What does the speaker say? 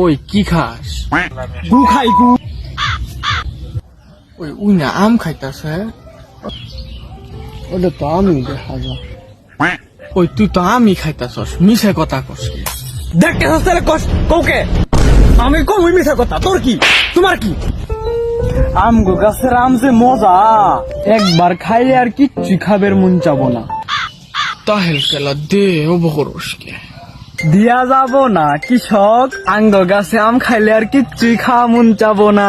ওই কি খাস? গু খাই গু। ওই উই না আম খাইতাছে। ওটা তো আমি দেখা যায়। ওই তুই তো আমি খাইতাছস, মিশে কথা কস কি? দেখতে হস্তালে কস কৌকে আমি কমই মিশা কথা, তোর কি তোমার কি? আমগো গাছের আম যে মজা, একবার খাইলে আর কিচ্ছু খাবের মন চাবো না। তাহেল কেলা দে ও বহরসকে দিয়া যাব না কৃষক, আঙ্গ গাছে আম খাইলে আর কিচ্ছুই খাওয়া মন চাবো না।